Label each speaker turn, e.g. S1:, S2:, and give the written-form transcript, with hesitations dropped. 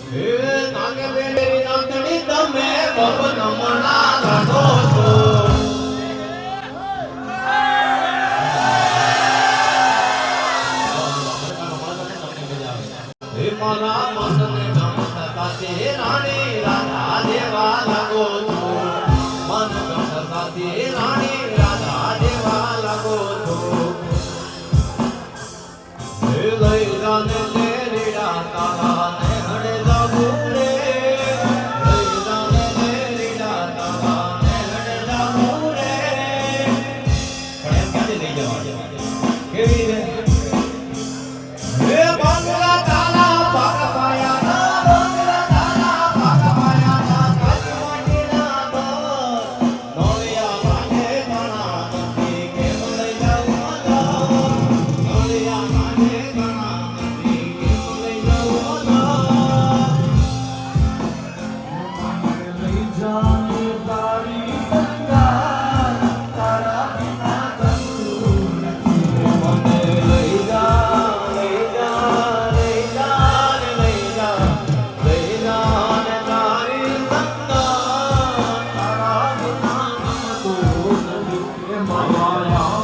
S1: હે નાગે બેરી નાતડી તમે ભવન મણા લાગો છો હે મારા મનને ગમતા તે રાણી રાધા દેવા લાગો છો મન ગમતા તે રાણી રાધા દેવા લાગો છો હે લઈ જાને લે રીડા તારા ને હડે જાગુ રે લઈ જાને લે રીડા તારા ને હડે જાગુ રે પણ એમ ક્યાંથી લઈ જવા કેવી રે હે બાંગલા તારા પાક પાયા ના બાંગલા તારા પાક પાયા ના કાચવાટી ના દો નોળિયા માને ઘણા નથી કેમ લઈ જાઉં તો નોળિયા માને ઘણા નથી કેમ લઈ જાઉં તો લઈ જાને તારી સંગાર તારા વિના ગમતું નથી મને લઈ જા લઈ જા લઈ જા લઈ જા લઈ જા ને તારી સંગાર તારા વિના ગમતું નથી માયા